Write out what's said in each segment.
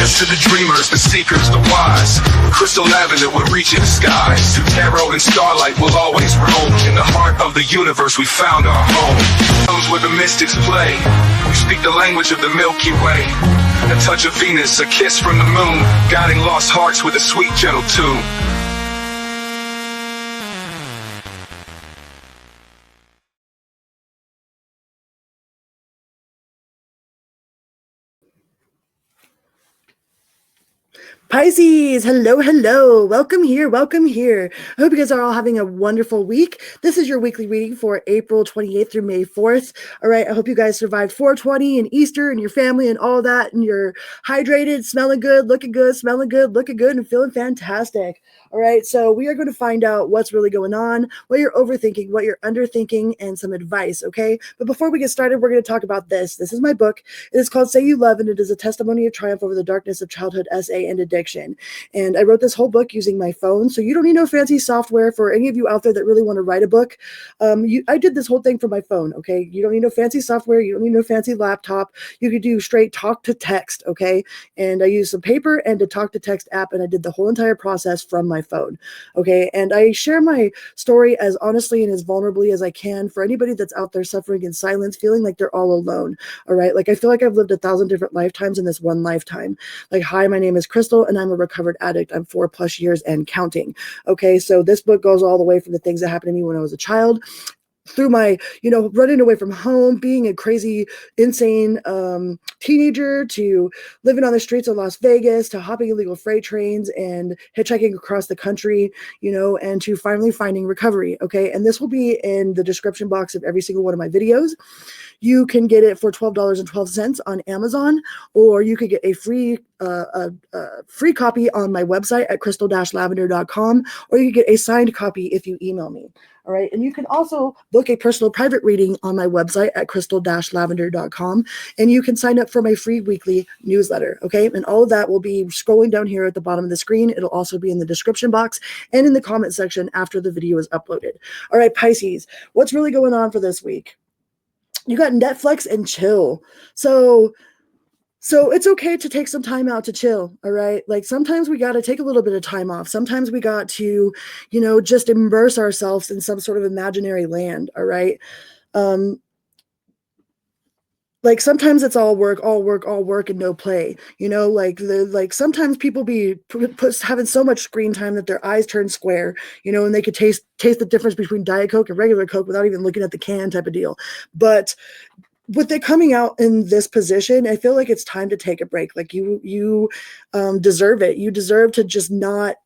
Cheers to the dreamers, the seekers, the wise. Crystal lavender will reach in the skies. Through tarot and starlight will always roam. In the heart of the universe we found our home. Those where the mystics play. We speak the language of the Milky Way. A touch of Venus, a kiss from the moon. Guiding lost hearts with a sweet, gentle tune. Pisces, hello. Welcome here. I hope you guys are all having a wonderful week. This is your weekly reading for April 28th through May 4th. All right, I hope you guys survived 420 and Easter and your family and all that, and you're hydrated, smelling good, looking good, and feeling fantastic. All right, so we are going to find out what's really going on, what you're overthinking, what you're underthinking, and some advice, okay? But before we get started, we're going to talk about this. This is my book. It is called Say You Love, and it is a testimony of triumph over the darkness of childhood SA and addiction. And I wrote this whole book using my phone, so you don't need no fancy software. For any of you out there that really want to write a book, I did this whole thing from my phone, okay? You don't need no fancy software. You don't need no fancy laptop. You could do straight talk to text, okay? And I used some paper and a talk to text app, and I did the whole entire process from my phone, okay? And I share my story as honestly and as vulnerably as I can for anybody that's out there suffering in silence, feeling like they're all alone, all right? Like, I feel like I've lived 1,000 different lifetimes in this one lifetime. Like, hi, my name is Crystal, and I'm a recovered addict. I'm 4+ years and counting. Okay, so this book goes all the way from the things that happened to me when I was a child, through my, running away from home, being a crazy, insane teenager, to living on the streets of Las Vegas, to hopping illegal freight trains and hitchhiking across the country, and to finally finding recovery. Okay, and this will be in the description box of every single one of my videos. You can get it for $12.12 on Amazon, or you could get a free copy on my website at crystal-lavender.com, or you could get a signed copy if you email me. All right. And you can also book a personal private reading on my website at crystal-lavender.com, and you can sign up for my free weekly newsletter. Okay. And all of that will be scrolling down here at the bottom of the screen. It'll also be in the description box and in the comment section after the video is uploaded. All right, Pisces, what's really going on for this week? You got Netflix and chill. So it's okay to take some time out to chill, all right? Like, sometimes we got to take a little bit of time off. Sometimes we got to, just immerse ourselves in some sort of imaginary land, all right? Like, sometimes it's all work, and no play. Like sometimes people be having so much screen time that their eyes turn square, and they could taste the difference between Diet Coke and regular Coke without even looking at the can, type of deal. But with it coming out in this position, I feel like it's time to take a break. Like, you deserve it. You deserve to just not,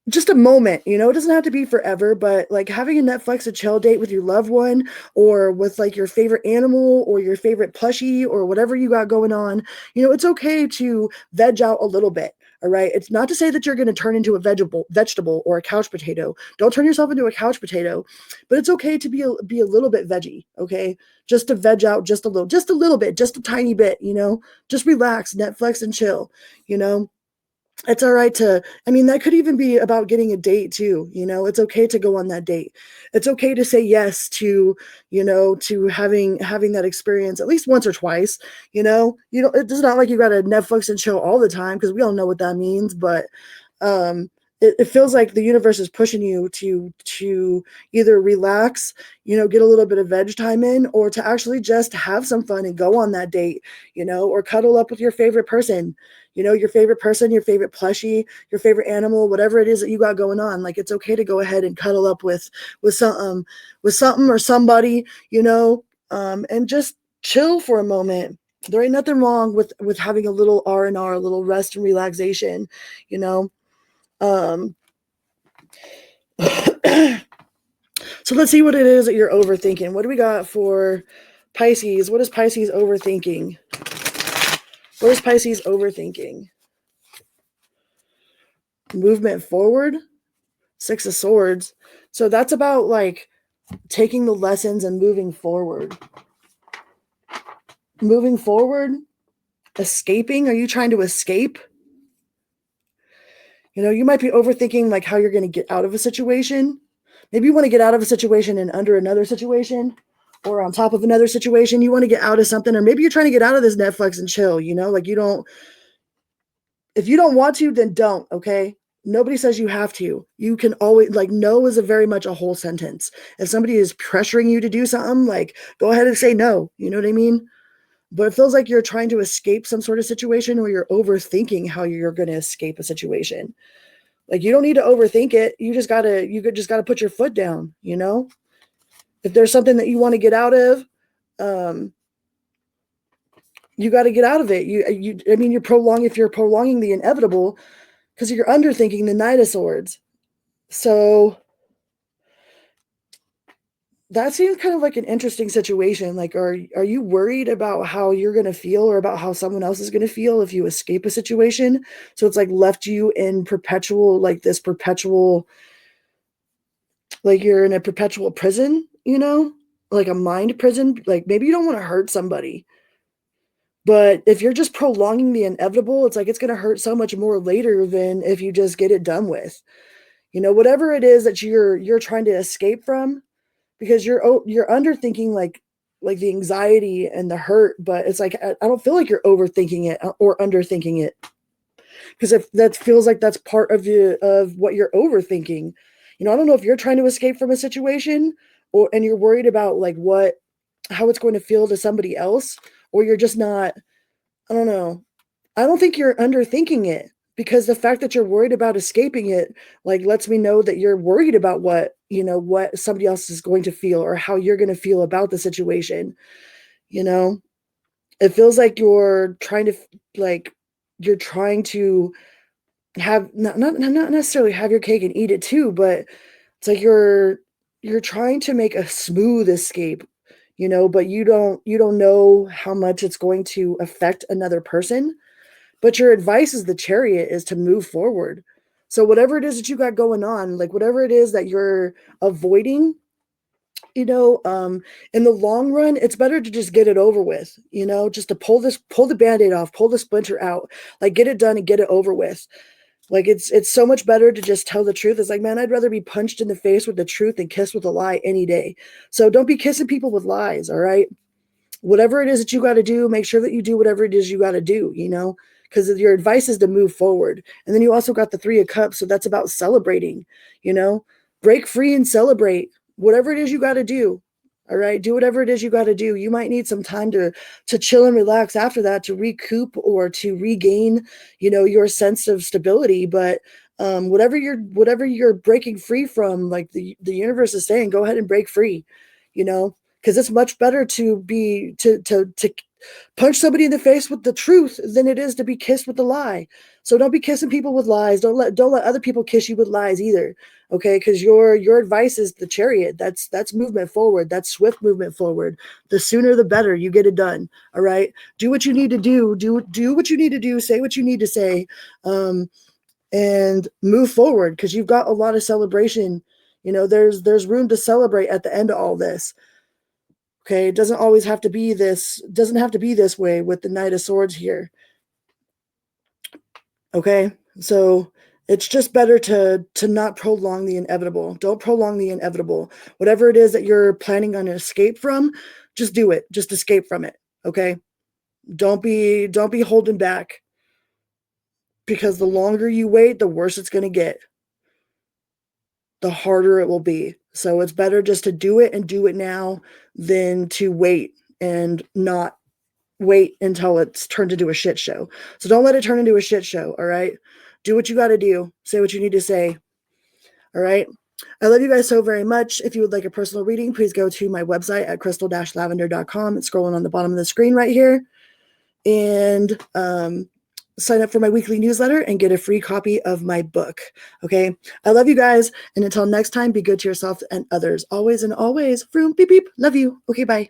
just a moment, it doesn't have to be forever, but like having a Netflix and chill date with your loved one, or with like your favorite animal or your favorite plushie or whatever you got going on, it's okay to veg out a little bit. All right. It's not to say that you're going to turn into a vegetable or a couch potato. Don't turn yourself into a couch potato, but it's okay to be a little bit veggie. Okay. Just to veg out just a little bit, just a tiny bit, just relax, Netflix and chill, It's all right that could even be about getting a date too. It's okay to go on that date. It's okay to say yes to, to having that experience at least once or twice. It's not like you got to Netflix and chill all the time, because we all know what that means. But it feels like the universe is pushing you to either relax, get a little bit of veg time in, or to actually just have some fun and go on that date, or cuddle up with your favorite person. Your favorite person, your favorite plushie, your favorite animal, whatever it is that you got going on. Like, it's okay to go ahead and cuddle up with something or somebody, and just chill for a moment. There ain't nothing wrong with having a little R&R, a little rest and relaxation, So let's see what it is that you're overthinking. What do we got for Pisces? What is Pisces overthinking? What is Pisces overthinking? Movement forward, 6 of Swords. So that's about like taking the lessons and moving forward. Moving forward, escaping. Are you trying to escape? You might be overthinking like how you're going to get out of a situation. Maybe you want to get out of a situation and under another situation. or on top of another situation. You want to get out of something, or maybe you're trying to get out of this Netflix and chill, like if you don't want to, then don't, okay? Nobody says you have to. You can always, like, no is a very much a whole sentence. If somebody is pressuring you to do something, like, go ahead and say no. You know what I mean? But it feels like you're trying to escape some sort of situation, or you're overthinking how you're going to escape a situation. Like, you don't need to overthink it. You just gotta put your foot down, If there's something that you want to get out of, you got to get out of it. If you're prolonging the inevitable, because you're underthinking the Knight of Swords. So that seems kind of like an interesting situation. Like, are you worried about how you're going to feel, or about how someone else is going to feel if you escape a situation? So it's like left you in perpetual, like you're in a perpetual prison, like a mind prison. Like, maybe you don't want to hurt somebody, but if you're just prolonging the inevitable, it's like it's going to hurt so much more later than if you just get it done with. Whatever it is that you're trying to escape from, because you're underthinking like the anxiety and the hurt, but it's like I don't feel like you're overthinking it or underthinking it, because if that feels like that's part of what you're overthinking. I don't know if you're trying to escape from a situation, and you're worried about like how it's going to feel to somebody else, or you're just not. I don't know. I don't think you're underthinking it, because the fact that you're worried about escaping it, like, lets me know that you're worried about what somebody else is going to feel, or how you're going to feel about the situation. It feels like you're trying to have not necessarily have your cake and eat it too, but it's like you're trying to make a smooth escape, but you don't know how much it's going to affect another person. But your advice is the Chariot, is to move forward. So whatever it is that you got going on, like whatever it is that you're avoiding, in the long run, it's better to just get it over with, just to pull the Band-Aid off, pull the splinter out, like, get it done and get it over with. Like, it's so much better to just tell the truth. It's like, man, I'd rather be punched in the face with the truth than kissed with a lie any day. So don't be kissing people with lies, all right? Whatever it is that you got to do, make sure that you do whatever it is you got to do, because your advice is to move forward. And then you also got the Three of Cups, so that's about celebrating, break free and celebrate whatever it is you got to do. All right, do whatever it is you got to do. You might need some time to chill and relax after that, to recoup or to regain, your sense of stability. But whatever you're breaking free from, like the universe is saying, go ahead and break free, because it's much better to punch somebody in the face with the truth than it is to be kissed with a lie. So don't be kissing people with lies. Don't let other people kiss you with lies either. Okay, because your advice is the Chariot. That's movement forward. That's swift movement forward. The sooner the better. You get it done. All right. Do what you need to do. Do what you need to do. Say what you need to say, and move forward, because you've got a lot of celebration. There's room to celebrate at the end of all this. Okay, it doesn't always have to be this. Doesn't have to be this way with the Knight of Swords here. Okay, so it's just better to not prolong the inevitable. Don't prolong the inevitable. Whatever it is that you're planning on an escape from, just do it. Just escape from it. Okay, don't be holding back, because the longer you wait, the worse it's going to get. The harder it will be. So it's better just to do it, and do it now, than to wait and not wait until it's turned into a shit show. So don't let it turn into a shit show. All right. Do what you got to do. Say what you need to say. All right. I love you guys so very much. If you would like a personal reading, please go to my website at crystal-lavender.com. It's scrolling on the bottom of the screen right here. And sign up for my weekly newsletter and get a free copy of my book. Okay. I love you guys. And until next time, be good to yourself and others. Always and always. Vroom, beep, beep. Love you. Okay. Bye.